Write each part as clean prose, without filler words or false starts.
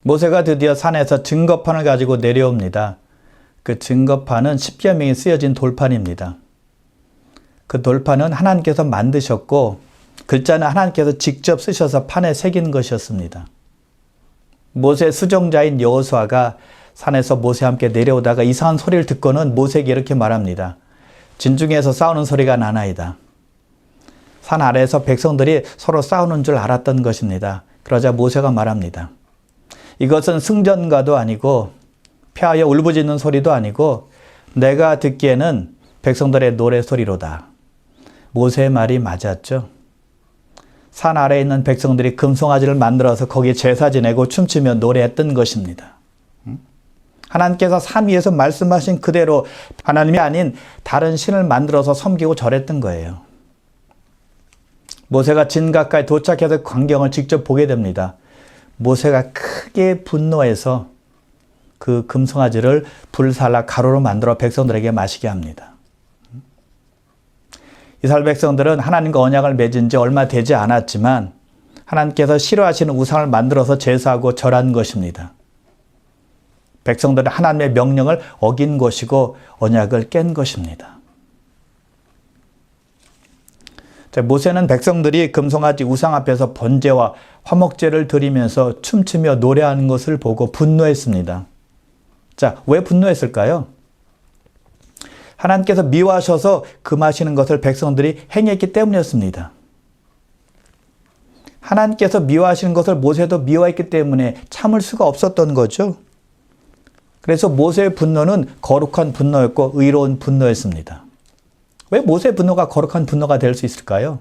모세가 드디어 산에서 증거판을 가지고 내려옵니다. 그 증거판은 십계명이 쓰여진 돌판입니다. 그 돌판은 하나님께서 만드셨고 글자는 하나님께서 직접 쓰셔서 판에 새긴 것이었습니다. 모세의 수종자인 여호수아가 산에서 모세와 함께 내려오다가 이상한 소리를 듣고는 모세에게 이렇게 말합니다. 진중에서 싸우는 소리가 나나이다. 산 아래에서 백성들이 서로 싸우는 줄 알았던 것입니다. 그러자 모세가 말합니다. 이것은 승전가도 아니고 폐하여 울부짖는 소리도 아니고 내가 듣기에는 백성들의 노래소리로다. 모세의 말이 맞았죠. 산 아래에 있는 백성들이 금송아지를 만들어서 거기에 제사 지내고 춤추며 노래했던 것입니다. 하나님께서 산 위에서 말씀하신 그대로 하나님이 아닌 다른 신을 만들어서 섬기고 절했던 거예요. 모세가 진 가까이 도착해서 광경을 직접 보게 됩니다. 모세가 크게 분노해서 그 금송아지를 불살라 가루로 만들어 백성들에게 마시게 합니다. 이스라엘 백성들은 하나님과 언약을 맺은 지 얼마 되지 않았지만 하나님께서 싫어하시는 우상을 만들어서 제사하고 절한 것입니다. 백성들은 하나님의 명령을 어긴 것이고 언약을 깬 것입니다. 모세는 백성들이 금송아지 우상 앞에서 번제와 화목제를 드리면서 춤추며 노래하는 것을 보고 분노했습니다. 자, 왜 분노했을까요? 하나님께서 미워하셔서 금하시는 것을 백성들이 행했기 때문이었습니다. 하나님께서 미워하시는 것을 모세도 미워했기 때문에 참을 수가 없었던 거죠. 그래서 모세의 분노는 거룩한 분노였고 의로운 분노였습니다. 왜 모세의 분노가 거룩한 분노가 될 수 있을까요?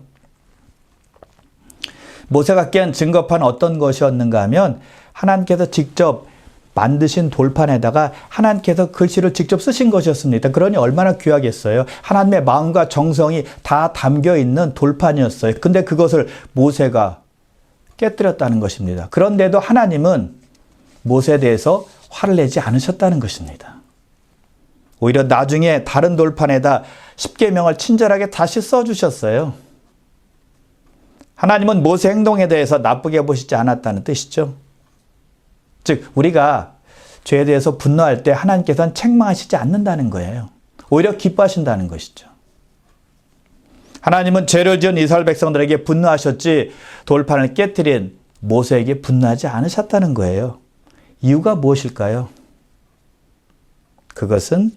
모세가 깬 증거판 어떤 것이었는가 하면 하나님께서 직접 만드신 돌판에다가 하나님께서 글씨를 직접 쓰신 것이었습니다. 그러니 얼마나 귀하겠어요. 하나님의 마음과 정성이 다 담겨 있는 돌판이었어요. 근데 그것을 모세가 깨뜨렸다는 것입니다. 그런데도 하나님은 모세에 대해서 화를 내지 않으셨다는 것입니다. 오히려 나중에 다른 돌판에다 십계명을 친절하게 다시 써주셨어요. 하나님은 모세 행동에 대해서 나쁘게 보시지 않았다는 뜻이죠. 즉 우리가 죄에 대해서 분노할 때 하나님께서는 책망하시지 않는다는 거예요. 오히려 기뻐하신다는 것이죠. 하나님은 죄를 지은 이스라엘 백성들에게 분노하셨지 돌판을 깨뜨린 모세에게 분노하지 않으셨다는 거예요. 이유가 무엇일까요? 그것은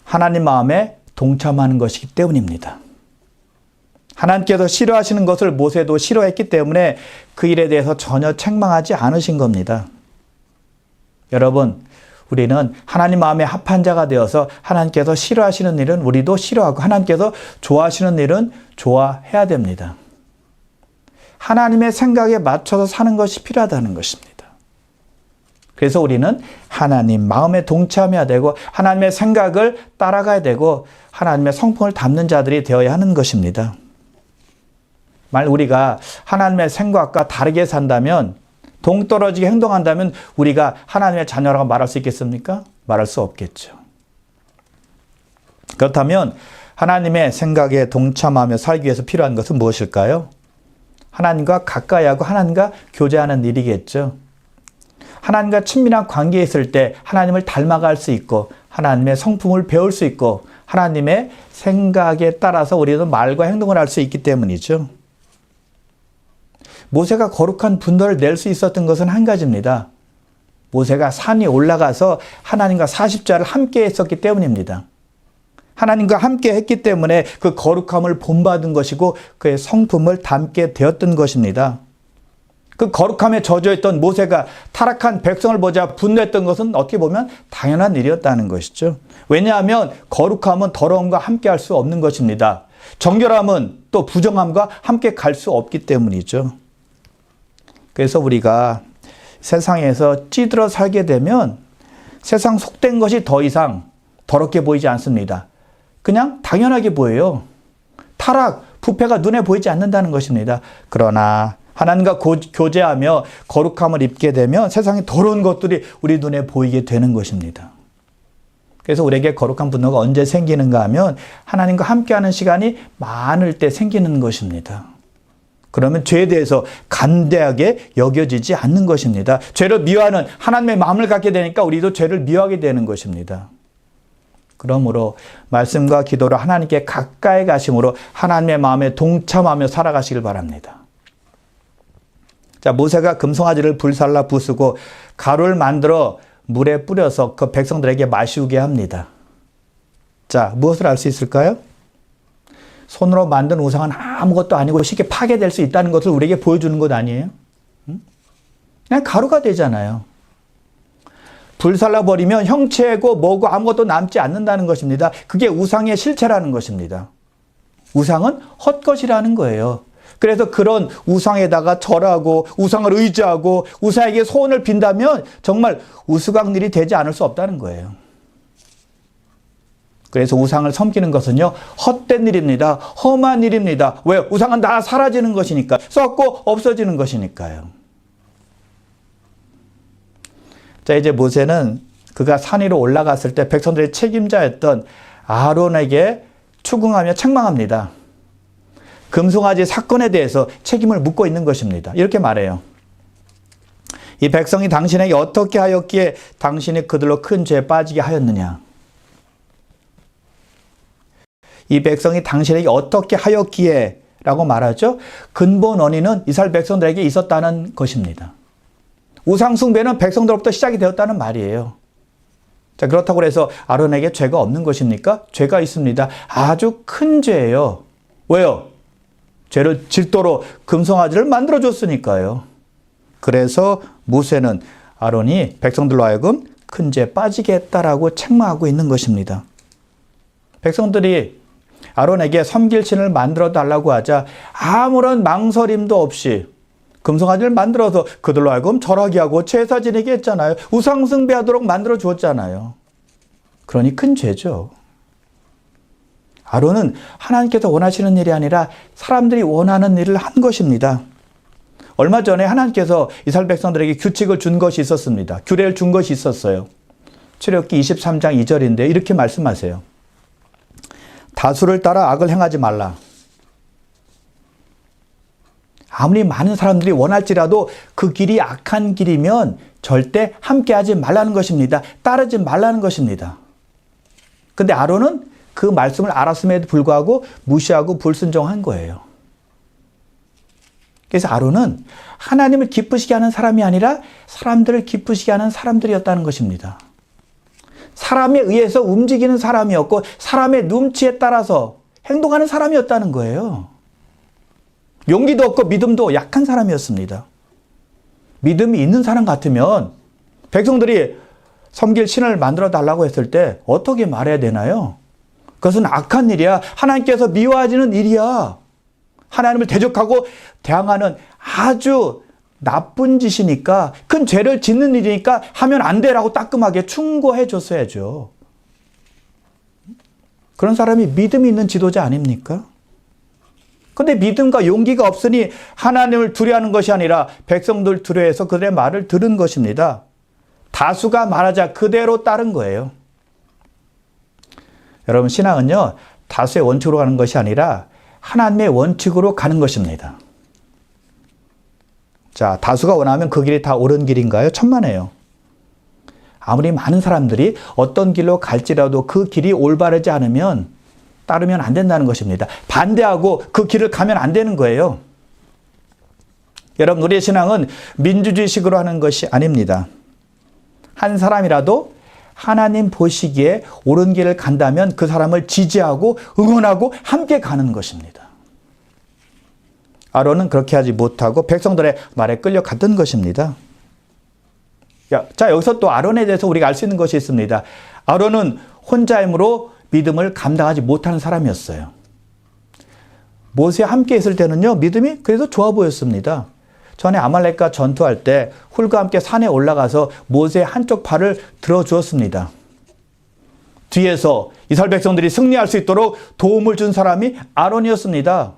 하나님 마음에 동참하는 것이기 때문입니다. 하나님께서 싫어하시는 것을 모세도 싫어했기 때문에 그 일에 대해서 전혀 책망하지 않으신 겁니다. 여러분, 우리는 하나님 마음에 합한 자가 되어서 하나님께서 싫어하시는 일은 우리도 싫어하고 하나님께서 좋아하시는 일은 좋아해야 됩니다. 하나님의 생각에 맞춰서 사는 것이 필요하다는 것입니다. 그래서 우리는 하나님 마음에 동참해야 되고 하나님의 생각을 따라가야 되고 하나님의 성품을 담는 자들이 되어야 하는 것입니다. 만약 우리가 하나님의 생각과 다르게 산다면 동떨어지게 행동한다면 우리가 하나님의 자녀라고 말할 수 있겠습니까? 말할 수 없겠죠. 그렇다면 하나님의 생각에 동참하며 살기 위해서 필요한 것은 무엇일까요? 하나님과 가까이 하고 하나님과 교제하는 일이겠죠. 하나님과 친밀한 관계에 있을 때 하나님을 닮아갈 수 있고 하나님의 성품을 배울 수 있고 하나님의 생각에 따라서 우리는 말과 행동을 할 수 있기 때문이죠. 모세가 거룩한 분노를 낼 수 있었던 것은 한 가지입니다. 모세가 산에 올라가서 하나님과 40자를 함께 했었기 때문입니다. 하나님과 함께 했기 때문에 그 거룩함을 본받은 것이고 그의 성품을 담게 되었던 것입니다. 그 거룩함에 젖어있던 모세가 타락한 백성을 보자 분노했던 것은 어떻게 보면 당연한 일이었다는 것이죠. 왜냐하면 거룩함은 더러움과 함께 할 수 없는 것입니다. 정결함은 또 부정함과 함께 갈 수 없기 때문이죠. 그래서 우리가 세상에서 찌들어 살게 되면 세상 속된 것이 더 이상 더럽게 보이지 않습니다. 그냥 당연하게 보여요. 타락, 부패가 눈에 보이지 않는다는 것입니다. 그러나 하나님과 교제하며 거룩함을 입게 되면 세상의 더러운 것들이 우리 눈에 보이게 되는 것입니다. 그래서 우리에게 거룩한 분노가 언제 생기는가 하면 하나님과 함께하는 시간이 많을 때 생기는 것입니다. 그러면 죄에 대해서 간대하게 여겨지지 않는 것입니다. 죄를 미워하는 하나님의 마음을 갖게 되니까 우리도 죄를 미워하게 되는 것입니다. 그러므로 말씀과 기도로 하나님께 가까이 가심으로 하나님의 마음에 동참하며 살아가시길 바랍니다. 자, 모세가 금송아지를 불살라 부수고 가루를 만들어 물에 뿌려서 그 백성들에게 마시우게 합니다. 자, 무엇을 알 수 있을까요? 손으로 만든 우상은 아무것도 아니고 쉽게 파괴될 수 있다는 것을 우리에게 보여주는 것 아니에요? 그냥 가루가 되잖아요. 불살라버리면 형체고 뭐고 아무것도 남지 않는다는 것입니다. 그게 우상의 실체라는 것입니다. 우상은 헛것이라는 거예요. 그래서 그런 우상에다가 절하고 우상을 의지하고 우상에게 소원을 빈다면 정말 우스꽝 일이 되지 않을 수 없다는 거예요. 그래서 우상을 섬기는 것은요, 헛된 일입니다. 험한 일입니다. 왜요? 우상은 다 사라지는 것이니까, 썩고 없어지는 것이니까요. 자, 이제 모세는 그가 산 위로 올라갔을 때 백성들의 책임자였던 아론에게 추궁하며 책망합니다. 금송아지 사건에 대해서 책임을 묻고 있는 것입니다. 이렇게 말해요. 이 백성이 당신에게 어떻게 하였기에 당신이 그들로 큰 죄에 빠지게 하였느냐. 이 백성이 당신에게 어떻게 하였기에 라고 말하죠. 근본 원인은 이스라엘 백성들에게 있었다는 것입니다. 우상숭배는 백성들로부터 시작이 되었다는 말이에요. 자, 그렇다고 해서 아론에게 죄가 없는 것입니까? 죄가 있습니다. 아주 큰 죄예요. 왜요? 죄를 질도로 금송아지를 만들어줬으니까요. 그래서 모세는 아론이 백성들로 하여금 큰 죄에 빠지게 했다라고 책망하고 있는 것입니다. 백성들이 아론에게 섬길 신을 만들어 달라고 하자 아무런 망설임도 없이 금송아지를 만들어서 그들로 하여금 절하게 하고 제사 지내게 했잖아요. 우상 숭배하도록 만들어 주었잖아요. 그러니 큰 죄죠. 아론은 하나님께서 원하시는 일이 아니라 사람들이 원하는 일을 한 것입니다. 얼마 전에 하나님께서 이스라엘 백성들에게 규칙을 준 것이 있었습니다. 규례를 준 것이 있었어요. 출애굽기 23장 2절인데 이렇게 말씀하세요. 다수를 따라 악을 행하지 말라. 아무리 많은 사람들이 원할지라도 그 길이 악한 길이면 절대 함께하지 말라는 것입니다. 따르지 말라는 것입니다. 근데 아론은 그 말씀을 알았음에도 불구하고 무시하고 불순종한 거예요. 그래서 아론은 하나님을 기쁘시게 하는 사람이 아니라 사람들을 기쁘시게 하는 사람들이었다는 것입니다. 사람에 의해서 움직이는 사람이었고 사람의 눈치에 따라서 행동하는 사람이었다는 거예요. 용기도 없고 믿음도 약한 사람이었습니다. 믿음이 있는 사람 같으면 백성들이 섬길 신을 만들어 달라고 했을 때 어떻게 말해야 되나요? 그것은 악한 일이야. 하나님께서 미워하시는 일이야. 하나님을 대적하고 대항하는 아주 나쁜 짓이니까, 큰 죄를 짓는 일이니까 하면 안 돼라고 따끔하게 충고해 줬어야죠. 그런 사람이 믿음이 있는 지도자 아닙니까? 근데 믿음과 용기가 없으니 하나님을 두려워하는 것이 아니라 백성들 두려워해서 그들의 말을 들은 것입니다. 다수가 말하자 그대로 따른 거예요. 여러분, 신앙은요, 다수의 원칙으로 가는 것이 아니라 하나님의 원칙으로 가는 것입니다. 자, 다수가 원하면 그 길이 다 옳은 길인가요? 천만에요. 아무리 많은 사람들이 어떤 길로 갈지라도 그 길이 올바르지 않으면 따르면 안 된다는 것입니다. 반대하고 그 길을 가면 안 되는 거예요. 여러분, 우리의 신앙은 민주주의식으로 하는 것이 아닙니다. 한 사람이라도 하나님 보시기에 옳은 길을 간다면 그 사람을 지지하고 응원하고 함께 가는 것입니다. 아론은 그렇게 하지 못하고 백성들의 말에 끌려갔던 것입니다. 자, 여기서 또 아론에 대해서 우리가 알 수 있는 것이 있습니다. 아론은 혼자 힘으로 믿음을 감당하지 못하는 사람이었어요. 모세와 함께 있을 때는요, 믿음이 그래도 좋아 보였습니다. 전에 아말렉과 전투할 때 훌과 함께 산에 올라가서 모세의 한쪽 팔을 들어주었습니다. 뒤에서 이스라엘 백성들이 승리할 수 있도록 도움을 준 사람이 아론이었습니다.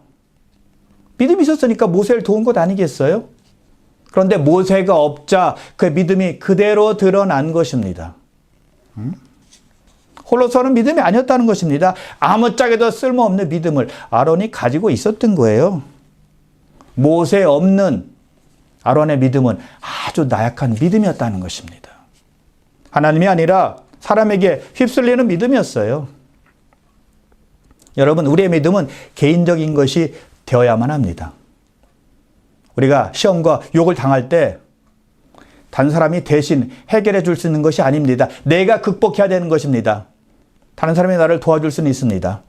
믿음이 있었으니까 모세를 도운 것 아니겠어요? 그런데 모세가 없자 그의 믿음이 그대로 드러난 것입니다. 홀로서는 믿음이 아니었다는 것입니다. 아무짝에도 쓸모없는 믿음을 아론이 가지고 있었던 거예요. 모세 없는 아론의 믿음은 아주 나약한 믿음이었다는 것입니다. 하나님이 아니라 사람에게 휩쓸리는 믿음이었어요. 여러분, 우리의 믿음은 개인적인 것이 되어야만 합니다. 우리가 시험과 욕을 당할 때 다른 사람이 대신 해결해 줄 수 있는 것이 아닙니다. 내가 극복해야 되는 것입니다. 다른 사람이 나를 도와줄 수는 있습니다.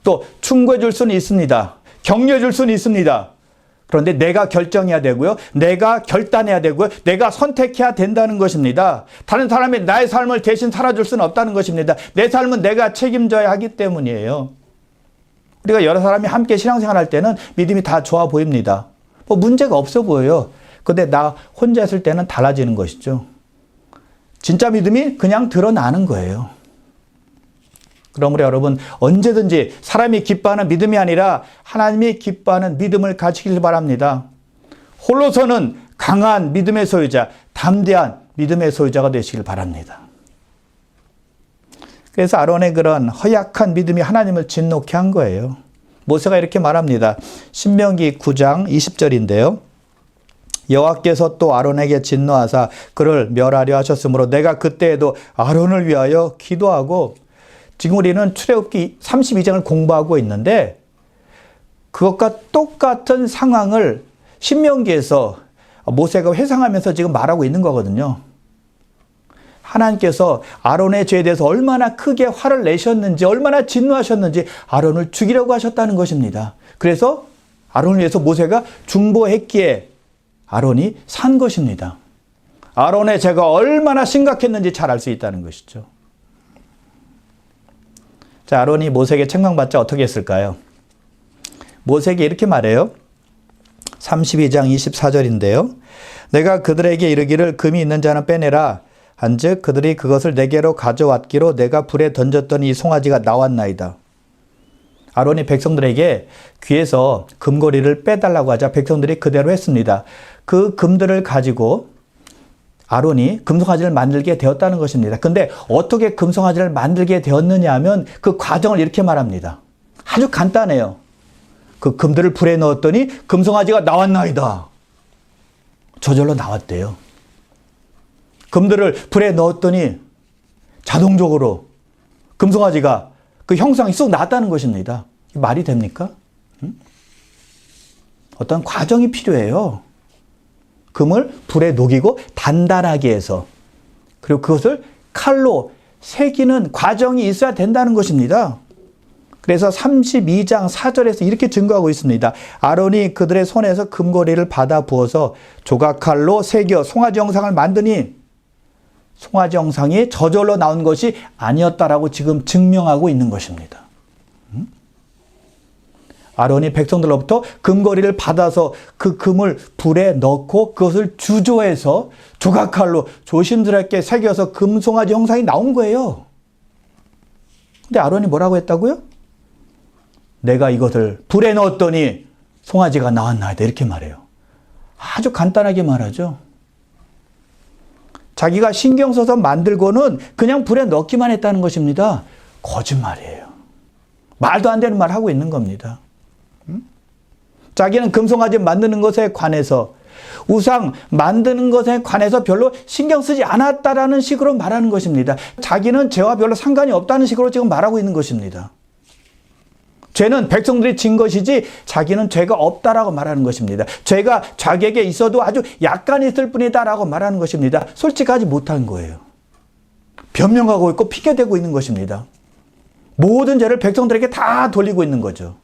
또 충고해 줄 수는 있습니다. 격려해 줄 수는 있습니다. 그런데 내가 결정해야 되고요. 내가 결단해야 되고요. 내가 선택해야 된다는 것입니다. 다른 사람이 나의 삶을 대신 살아줄 수는 없다는 것입니다. 내 삶은 내가 책임져야 하기 때문이에요. 우리가 여러 사람이 함께 신앙생활 할 때는 믿음이 다 좋아 보입니다. 뭐 문제가 없어 보여요. 근데 나 혼자 있을 때는 달라지는 것이죠. 진짜 믿음이 그냥 드러나는 거예요. 그러므로 여러분, 언제든지 사람이 기뻐하는 믿음이 아니라 하나님이 기뻐하는 믿음을 가지길 바랍니다. 홀로서는 강한 믿음의 소유자, 담대한 믿음의 소유자가 되시길 바랍니다. 그래서 아론의 그런 허약한 믿음이 하나님을 진노케 한 거예요. 모세가 이렇게 말합니다. 신명기 9장 20절인데요. 여호와께서 또 아론에게 진노하사 그를 멸하려 하셨으므로 내가 그때에도 아론을 위하여 기도하고, 지금 우리는 출애굽기 32장을 공부하고 있는데 그것과 똑같은 상황을 신명기에서 모세가 회상하면서 지금 말하고 있는 거거든요. 하나님께서 아론의 죄에 대해서 얼마나 크게 화를 내셨는지, 얼마나 진노하셨는지 아론을 죽이려고 하셨다는 것입니다. 그래서 아론을 위해서 모세가 중보했기에 아론이 산 것입니다. 아론의 죄가 얼마나 심각했는지 잘 알 수 있다는 것이죠. 자, 아론이 모세에게 책망받자 어떻게 했을까요? 모세에게 이렇게 말해요. 32장 24절인데요. 내가 그들에게 이르기를 금이 있는 자는 빼내라 한즉 그들이 그것을 내게로 가져왔기로 내가 불에 던졌던 이 송아지가 나왔나이다. 아론이 백성들에게 귀에서 금고리를 빼달라고 하자 백성들이 그대로 했습니다. 그 금들을 가지고 아론이 금송아지를 만들게 되었다는 것입니다. 근데 어떻게 금송아지를 만들게 되었느냐 하면 그 과정을 이렇게 말합니다. 아주 간단해요. 그 금들을 불에 넣었더니 금송아지가 나왔나이다. 저절로 나왔대요. 금들을 불에 넣었더니 자동적으로 금송아지가 그 형상이 쑥 나왔다는 것입니다. 말이 됩니까? 어떤 과정이 필요해요. 금을 불에 녹이고 단단하게 해서, 그리고 그것을 칼로 새기는 과정이 있어야 된다는 것입니다. 그래서 32장 4절에서 이렇게 증거하고 있습니다. 아론이 그들의 손에서 금고리를 받아 부어서 조각칼로 새겨 송아지 형상을 만드니 송아지 형상이 저절로 나온 것이 아니었다라고 지금 증명하고 있는 것입니다. 아론이 백성들로부터 금고리를 받아서 그 금을 불에 넣고 그것을 주조해서 조각칼로 조심스럽게 새겨서 금송아지 형상이 나온 거예요. 근데 아론이 뭐라고 했다고요? 내가 이것을 불에 넣었더니 송아지가 나왔나이다, 이렇게 말해요. 아주 간단하게 말하죠. 자기가 신경 써서 만들고는 그냥 불에 넣기만 했다는 것입니다. 거짓말이에요. 말도 안 되는 말 하고 있는 겁니다. 자기는 금송아지 만드는 것에 관해서, 우상 만드는 것에 관해서 별로 신경 쓰지 않았다라는 식으로 말하는 것입니다. 자기는 죄와 별로 상관이 없다는 식으로 지금 말하고 있는 것입니다. 죄는 백성들이 진 것이지 자기는 죄가 없다라고 말하는 것입니다. 죄가 자기에게 있어도 아주 약간 있을 뿐이다라고 말하는 것입니다. 솔직하지 못한 거예요. 변명하고 있고 핑계대고 있는 것입니다. 모든 죄를 백성들에게 다 돌리고 있는 거죠.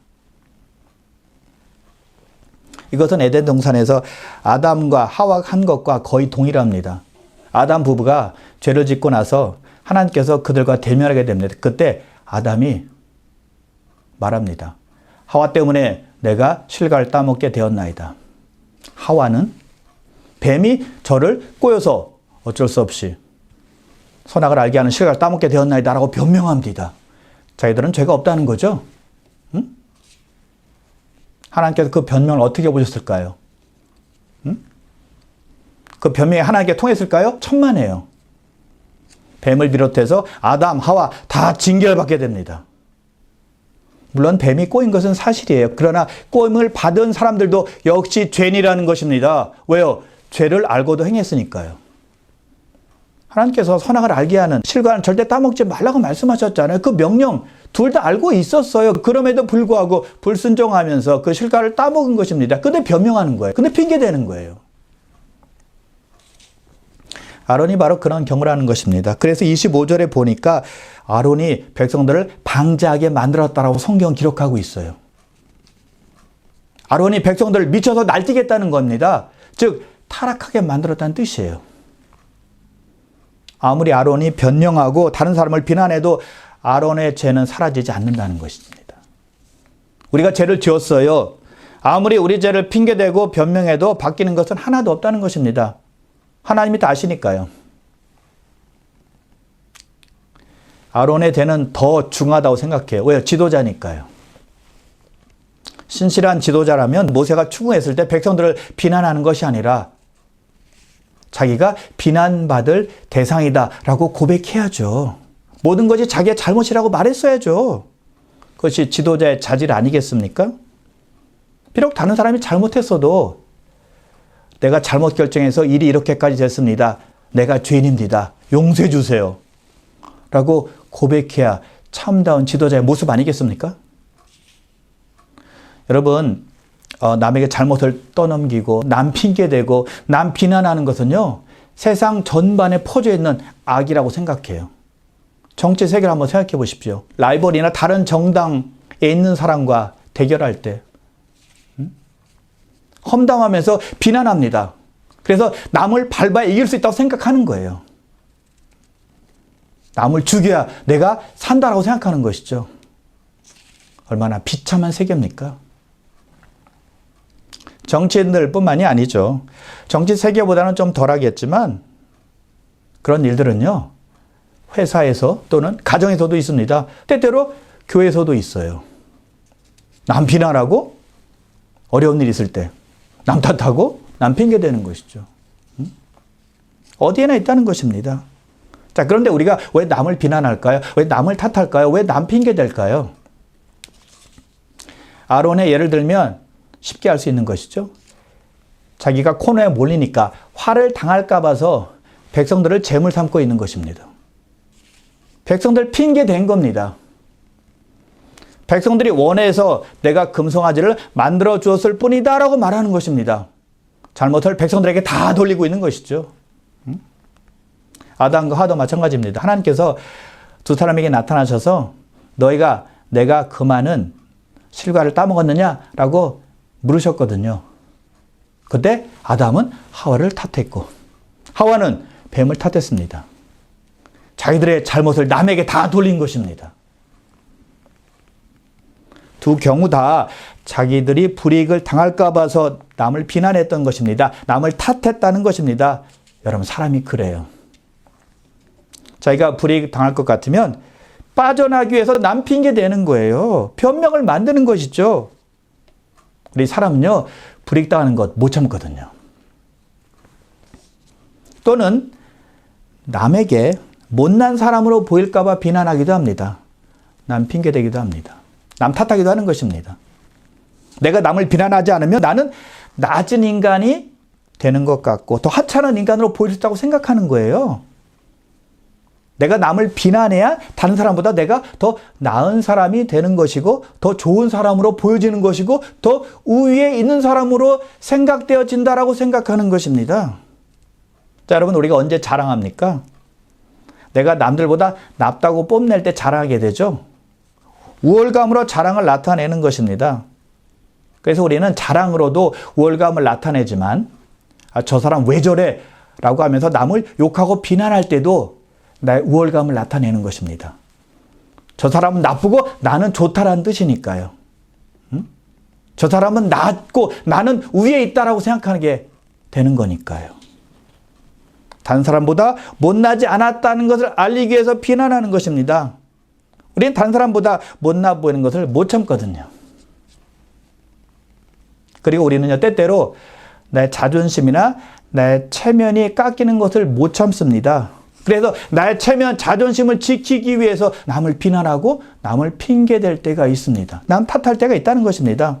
이것은 에덴 동산에서 아담과 하와가 한 것과 거의 동일합니다. 아담 부부가 죄를 짓고 나서 하나님께서 그들과 대면하게 됩니다. 그때 아담이 말합니다. 하와 때문에 내가 실과를 따먹게 되었나이다. 하와는 뱀이 저를 꼬여서 어쩔 수 없이 선악을 알게 하는 실과를 따먹게 되었나이다 라고 변명합니다. 자기들은 죄가 없다는 거죠. 응? 하나님께서 그 변명을 어떻게 보셨을까요? 응? 그 변명이 하나님께 통했을까요? 천만에요. 뱀을 비롯해서 아담, 하와 다 징계를 받게 됩니다. 물론 뱀이 꼬인 것은 사실이에요. 그러나 꼬임을 받은 사람들도 역시 죄인이라는 것입니다. 왜요? 죄를 알고도 행했으니까요. 하나님께서 선악을 알게 하는 실과는 절대 따먹지 말라고 말씀하셨잖아요. 그 명령 둘 다 알고 있었어요. 그럼에도 불구하고 불순종하면서 그 실과를 따먹은 것입니다. 근데 변명하는 거예요. 근데 핑계대는 거예요. 아론이 바로 그런 경우를 하는 것입니다. 그래서 25절에 보니까 아론이 백성들을 방자하게 만들었다라고 성경 기록하고 있어요. 아론이 백성들을 미쳐서 날뛰겠다는 겁니다. 즉 타락하게 만들었다는 뜻이에요. 아무리 아론이 변명하고 다른 사람을 비난해도 아론의 죄는 사라지지 않는다는 것입니다. 우리가 죄를 지었어요. 아무리 우리 죄를 핑계대고 변명해도 바뀌는 것은 하나도 없다는 것입니다. 하나님이 다 아시니까요. 아론의 죄는 더 중하다고 생각해요. 왜요? 지도자니까요. 신실한 지도자라면 모세가 추궁했을 때 백성들을 비난하는 것이 아니라 자기가 비난받을 대상이다라고 고백해야죠. 모든 것이 자기의 잘못이라고 말했어야죠. 그것이 지도자의 자질 아니겠습니까? 비록 다른 사람이 잘못했어도 내가 잘못 결정해서 일이 이렇게까지 됐습니다. 내가 죄인입니다. 용서해 주세요. 라고 고백해야 참다운 지도자의 모습 아니겠습니까? 여러분, 남에게 잘못을 떠넘기고 남 핑계대고 남 비난하는 것은요, 세상 전반에 퍼져 있는 악이라고 생각해요. 정치 세계를 한번 생각해 보십시오. 라이벌이나 다른 정당에 있는 사람과 대결할 때 험담하면서 비난합니다. 그래서 남을 밟아야 이길 수 있다고 생각하는 거예요. 남을 죽여야 내가 산다라고 생각하는 것이죠. 얼마나 비참한 세계입니까? 정치인들 뿐만이 아니죠. 정치 세계보다는 좀 덜하겠지만 그런 일들은요, 회사에서 또는 가정에서도 있습니다. 때때로 교회에서도 있어요. 남 비난하고 어려운 일 있을 때 남 탓하고 남 핑계대는 것이죠. 어디에나 있다는 것입니다. 자, 그런데 우리가 왜 남을 비난할까요? 왜 남을 탓할까요? 왜 남 핑계댈까요? 아론의 예를 들면 쉽게 알 수 있는 것이죠. 자기가 코너에 몰리니까 화를 당할까 봐서 백성들을 재물 삼고 있는 것입니다. 백성들 핑계댄 겁니다. 백성들이 원해서 내가 금송아지를 만들어 주었을 뿐이다 라고 말하는 것입니다. 잘못을 백성들에게 다 돌리고 있는 것이죠. 아담과 하와도 마찬가지입니다. 하나님께서 두 사람에게 나타나셔서 너희가 내가 그 많은 실과를 따먹었느냐라고 물으셨거든요. 그때 아담은 하와를 탓했고 하와는 뱀을 탓했습니다. 자기들의 잘못을 남에게 다 돌린 것입니다. 두 경우 다 자기들이 불이익을 당할까 봐서 남을 비난했던 것입니다. 남을 탓했다는 것입니다. 여러분, 사람이 그래요. 자기가 불이익 당할 것 같으면 빠져나기 위해서 남 핑계 대는 거예요. 변명을 만드는 것이죠. 우리 사람은요, 불이익 당하는 것 못 참거든요. 또는 남에게 못난 사람으로 보일까 봐 비난하기도 합니다. 남 핑계 대기도 합니다. 남 탓하기도 하는 것입니다. 내가 남을 비난하지 않으면 나는 낮은 인간이 되는 것 같고 더 하찮은 인간으로 보일 수 있다고 생각하는 거예요. 내가 남을 비난해야 다른 사람보다 내가 더 나은 사람이 되는 것이고 더 좋은 사람으로 보여지는 것이고 더 우위에 있는 사람으로 생각되어진다라고 생각하는 것입니다. 자, 여러분, 우리가 언제 자랑합니까? 내가 남들보다 낫다고 뽐낼 때 자랑하게 되죠. 우월감으로 자랑을 나타내는 것입니다. 그래서 우리는 자랑으로도 우월감을 나타내지만 저 사람 왜 저래? 라고 하면서 남을 욕하고 비난할 때도 나의 우월감을 나타내는 것입니다. 저 사람은 나쁘고 나는 좋다라는 뜻이니까요. 저 사람은 낫고 나는 위에 있다라고 생각하게 되는 거니까요. 다른 사람보다 못나지 않았다는 것을 알리기 위해서 비난하는 것입니다. 우리는 다른 사람보다 못나 보이는 것을 못 참거든요. 그리고 우리는요, 때때로 내 자존심이나 내 체면이 깎이는 것을 못 참습니다. 그래서 나의 체면, 자존심을 지키기 위해서 남을 비난하고 남을 핑계댈 때가 있습니다. 남 탓할 때가 있다는 것입니다.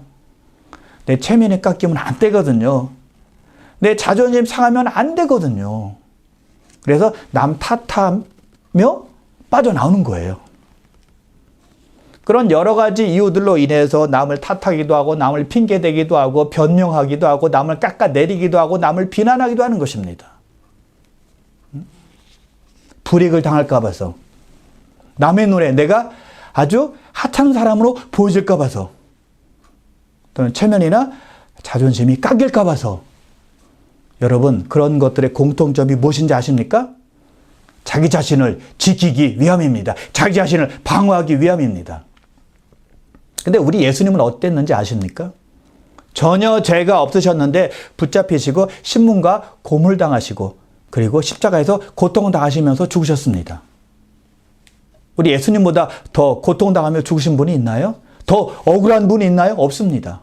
내 체면이 깎이면 안 되거든요. 내 자존심 상하면 안 되거든요. 그래서 남 탓하며 빠져나오는 거예요. 그런 여러 가지 이유들로 인해서 남을 탓하기도 하고 남을 핑계대기도 하고 변명하기도 하고 남을 깎아내리기도 하고 남을 비난하기도 하는 것입니다. 불이익을 당할까 봐서, 남의 눈에 내가 아주 하찮은 사람으로 보여질까 봐서, 또는 체면이나 자존심이 깎일까 봐서, 여러분 그런 것들의 공통점이 무엇인지 아십니까? 자기 자신을 지키기 위함입니다. 자기 자신을 방어하기 위함입니다. 근데 우리 예수님은 어땠는지 아십니까? 전혀 죄가 없으셨는데 붙잡히시고 신문과 고물당하시고 그리고 십자가에서 고통당하시면서 죽으셨습니다. 우리 예수님보다 더 고통당하며 죽으신 분이 있나요? 더 억울한 분이 있나요? 없습니다.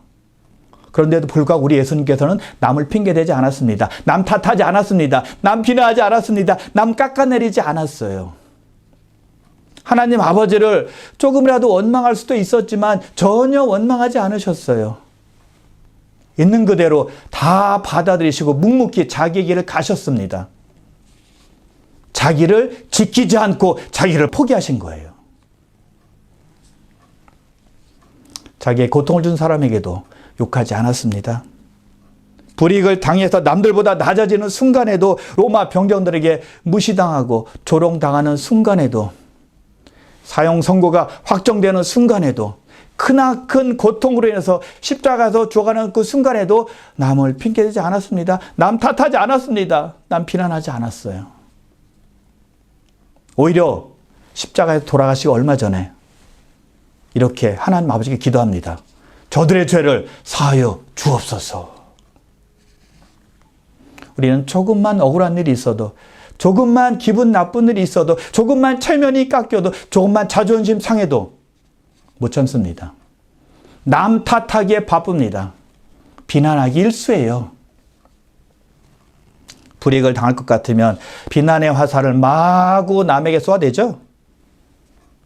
그런데도 불구하고 우리 예수님께서는 남을 핑계대지 않았습니다. 남 탓하지 않았습니다. 남 비난하지 않았습니다. 남 깎아내리지 않았어요. 하나님 아버지를 조금이라도 원망할 수도 있었지만 전혀 원망하지 않으셨어요. 있는 그대로 다 받아들이시고 묵묵히 자기 길을 가셨습니다. 자기를 지키지 않고 자기를 포기하신 거예요. 자기의 고통을 준 사람에게도 욕하지 않았습니다. 불이익을 당해서 남들보다 낮아지는 순간에도, 로마 병정들에게 무시당하고 조롱당하는 순간에도, 사형 선고가 확정되는 순간에도, 크나큰 고통으로 인해서 십자가에서 죽어가는 그 순간에도 남을 핑계대지 않았습니다. 남 탓하지 않았습니다. 남 비난하지 않았어요. 오히려 십자가에서 돌아가시기 얼마 전에 이렇게 하나님 아버지께 기도합니다. 저들의 죄를 사하여 주옵소서. 우리는 조금만 억울한 일이 있어도, 조금만 기분 나쁜 일이 있어도, 조금만 체면이 깎여도, 조금만 자존심 상해도 못 참습니다. 남 탓하기에 바쁩니다. 비난하기 일쑤예요. 불이익을 당할 것 같으면 비난의 화살을 마구 남에게 쏘아대죠.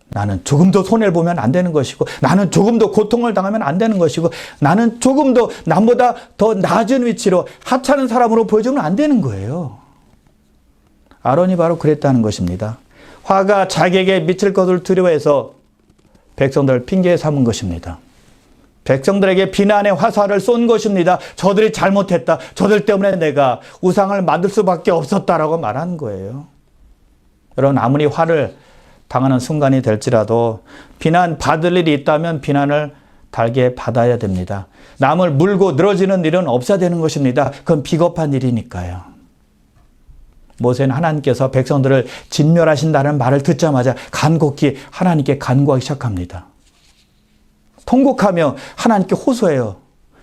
나는 조금도 손해를 보면 안 되는 것이고, 나는 조금도 고통을 당하면 안 되는 것이고, 나는 조금도 남보다 더 낮은 위치로 하찮은 사람으로 보여주면 안 되는 거예요. 아론이 바로 그랬다는 것입니다. 화가 자기에게 미칠 것을 두려워해서 백성들을 핑계 삼은 것입니다. 백성들에게 비난의 화살을 쏜 것입니다. 저들이 잘못했다. 저들 때문에 내가 우상을 만들 수밖에 없었다라고 말하는 거예요. 여러분, 아무리 화를 당하는 순간이 될지라도 비난 받을 일이 있다면 비난을 달게 받아야 됩니다. 남을 물고 늘어지는 일은 없어야 되는 것입니다. 그건 비겁한 일이니까요. 모세는 하나님께서 백성들을 진멸하신다는 말을 듣자마자 간곡히 하나님께 간구하기 시작합니다. 통곡하며 하나님께 호소해요.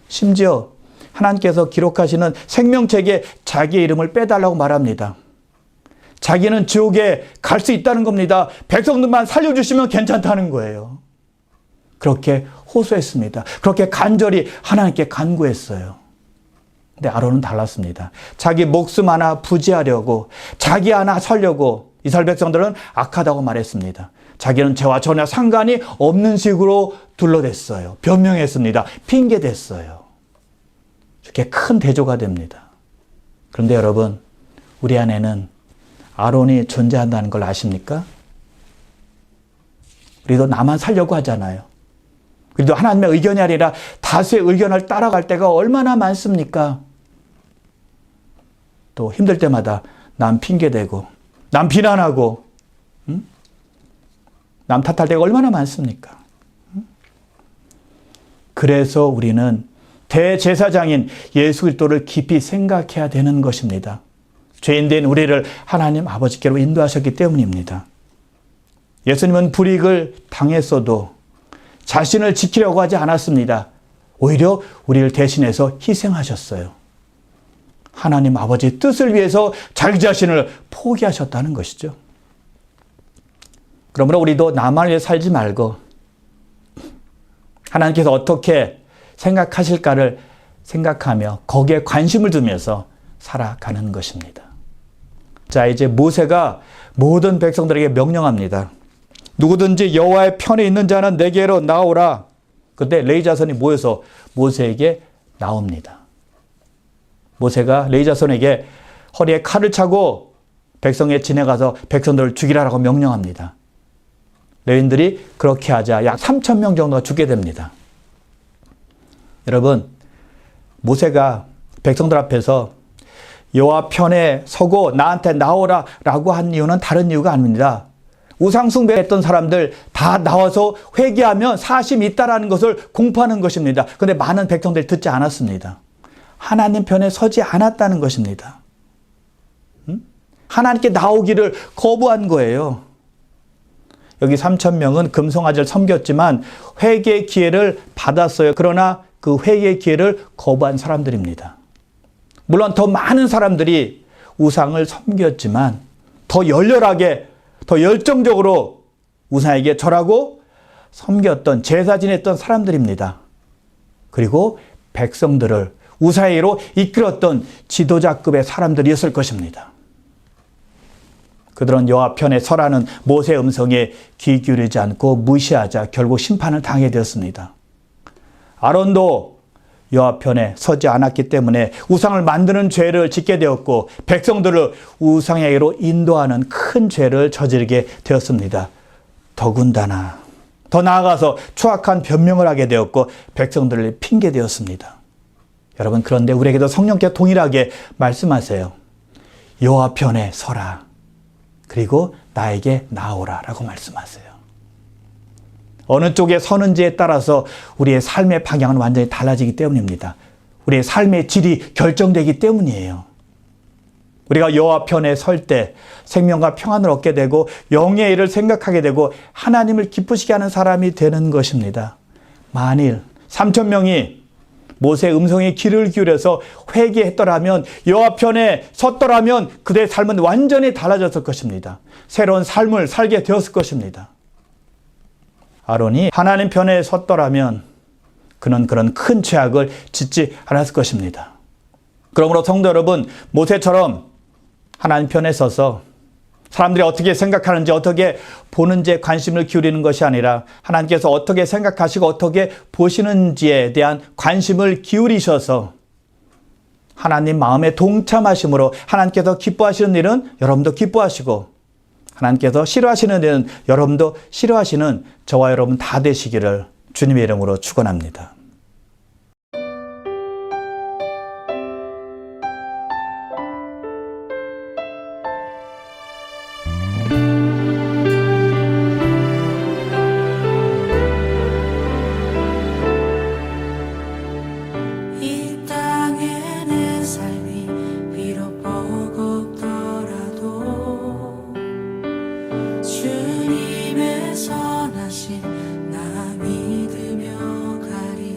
심지어 하나님께서 기록하시는 생명책에 자기의 이름을 빼달라고 말합니다. 자기는 지옥에 갈 수 있다는 겁니다. 백성들만 살려주시면 괜찮다는 거예요. 그렇게 호소했습니다. 그렇게 간절히 하나님께 간구했어요. 근데 아론은 달랐습니다. 자기 목숨 하나 부지하려고, 자기 하나 살려고 이스라엘 백성들은 악하다고 말했습니다. 자기는 죄와 전혀 상관이 없는 식으로 둘러댔어요. 변명했습니다. 핑계댔어요. 이렇게 큰 대조가 됩니다. 그런데 여러분, 우리 안에는 아론이 존재한다는 걸 아십니까? 우리도 나만 살려고 하잖아요. 우리도 하나님의 의견이 아니라 다수의 의견을 따라갈 때가 얼마나 많습니까? 또 힘들 때마다 남 핑계대고, 남 비난하고, 남 탓할 때가 얼마나 많습니까? 그래서 우리는 대제사장인 예수 그리스도를 깊이 생각해야 되는 것입니다. 죄인된 우리를 하나님 아버지께로 인도하셨기 때문입니다. 예수님은 불이익을 당했어도 자신을 지키려고 하지 않았습니다. 오히려 우리를 대신해서 희생하셨어요. 하나님 아버지의 뜻을 위해서 자기 자신을 포기하셨다는 것이죠. 그러므로 우리도 나만 위해 살지 말고 하나님께서 어떻게 생각하실까를 생각하며 거기에 관심을 두면서 살아가는 것입니다. 자, 이제 모세가 모든 백성들에게 명령합니다. 누구든지 여호와의 편에 있는 자는 내게로 나오라. 그때 레위 자손이 모여서 모세에게 나옵니다. 모세가 레위 자손에게 허리에 칼을 차고 백성에 지나가서 백성들을 죽이라라고 명령합니다. 레위인들이 그렇게 하자 약 3,000명 정도가 죽게 됩니다. 여러분, 모세가 백성들 앞에서 여호와 편에 서고 나한테 나오라 라고 한 이유는 다른 이유가 아닙니다. 우상숭배했던 사람들 다 나와서 회개하면 사심이 있다라는 것을 공포하는 것입니다. 그런데 많은 백성들이 듣지 않았습니다. 하나님 편에 서지 않았다는 것입니다. 하나님께 나오기를 거부한 거예요. 여기 3,000명은 금송아지를 섬겼지만 회개의 기회를 받았어요. 그러나 그 회개의 기회를 거부한 사람들입니다. 물론 더 많은 사람들이 우상을 섬겼지만 더 열렬하게, 더 열정적으로 우상에게 절하고 섬겼던, 제사 지냈던 사람들입니다. 그리고 백성들을 우상에게로 이끌었던 지도자급의 사람들이었을 것입니다. 그들은 여호와 편에 서라는 모세의 음성에 귀 기울이지 않고 무시하자 결국 심판을 당하게 되었습니다. 아론도 여호와 편에 서지 않았기 때문에 우상을 만드는 죄를 짓게 되었고 백성들을 우상에게로 인도하는 큰 죄를 저지르게 되었습니다. 더군다나 더 나아가서 추악한 변명을 하게 되었고 백성들을 핑계되었습니다. 여러분, 그런데 우리에게도 성령께서 동일하게 말씀하세요. 여호와 편에 서라. 그리고 나에게 나오라 라고 말씀하세요. 어느 쪽에 서는지에 따라서 우리의 삶의 방향은 완전히 달라지기 때문입니다. 우리의 삶의 질이 결정되기 때문이에요. 우리가 여호와 편에 설 때 생명과 평안을 얻게 되고 영의 일을 생각하게 되고 하나님을 기쁘시게 하는 사람이 되는 것입니다. 만일 3,000명이 모세의 음성에 귀를 기울여서 회개했더라면, 여호와 편에 섰더라면 그들의 삶은 완전히 달라졌을 것입니다. 새로운 삶을 살게 되었을 것입니다. 아론이 하나님 편에 섰더라면 그는 그런 큰 죄악을 짓지 않았을 것입니다. 그러므로 성도 여러분, 모세처럼 하나님 편에 서서 사람들이 어떻게 생각하는지, 어떻게 보는지에 관심을 기울이는 것이 아니라 하나님께서 어떻게 생각하시고 어떻게 보시는지에 대한 관심을 기울이셔서 하나님 마음에 동참하심으로 하나님께서 기뻐하시는 일은 여러분도 기뻐하시고 하나님께서 싫어하시는 일은 여러분도 싫어하시는 저와 여러분 다 되시기를 주님의 이름으로 축원합니다. 주님의 선하심 나 믿으며 가리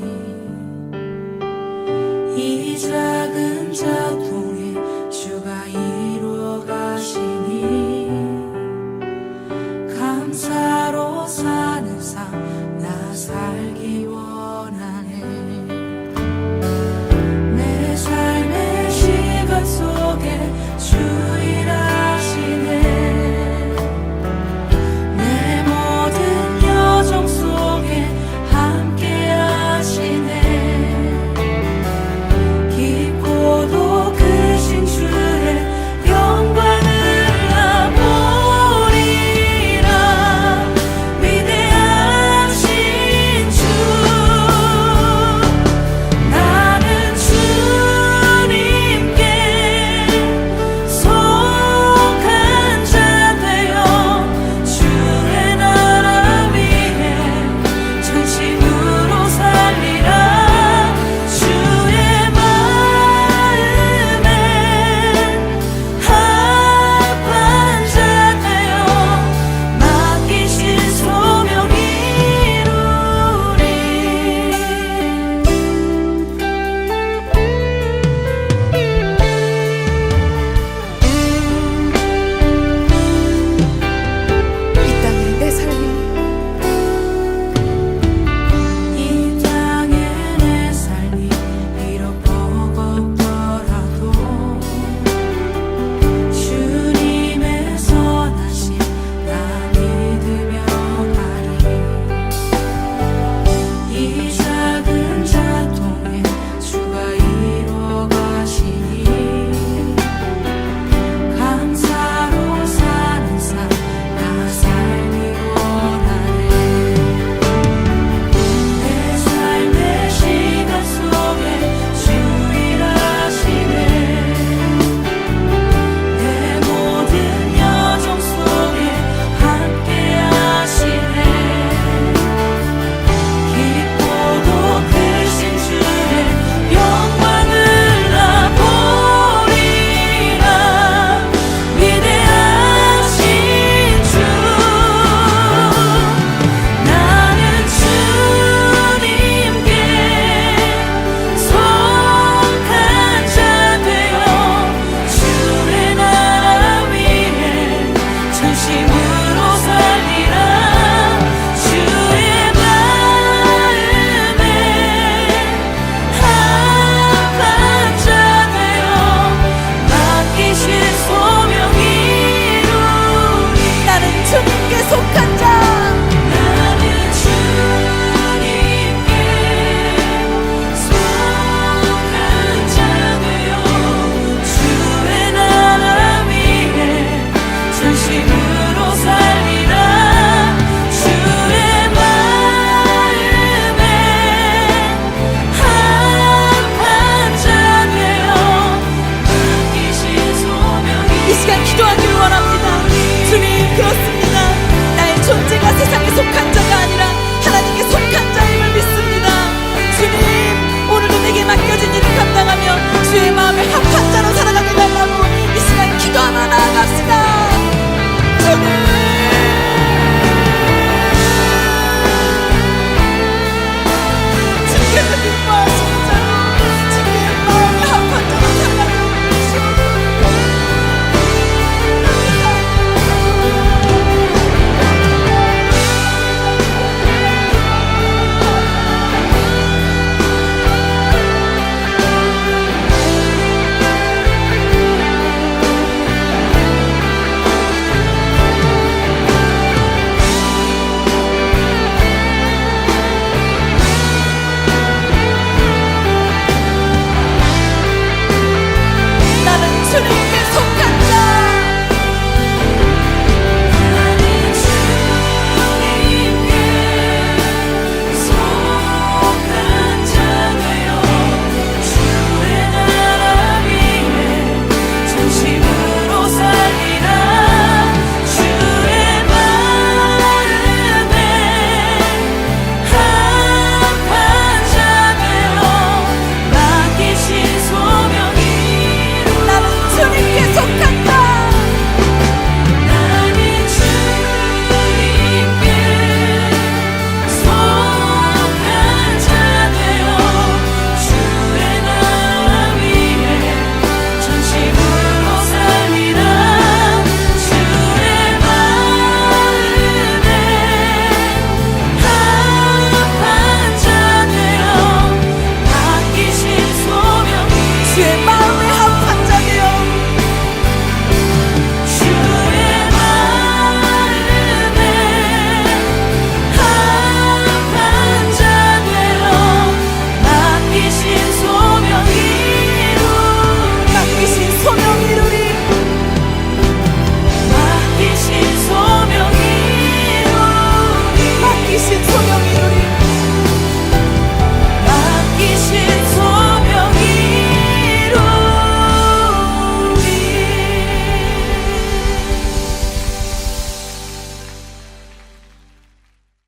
주님께 속한다. 나는 주님께 속한 자 되어 주의 나라 위에 중심을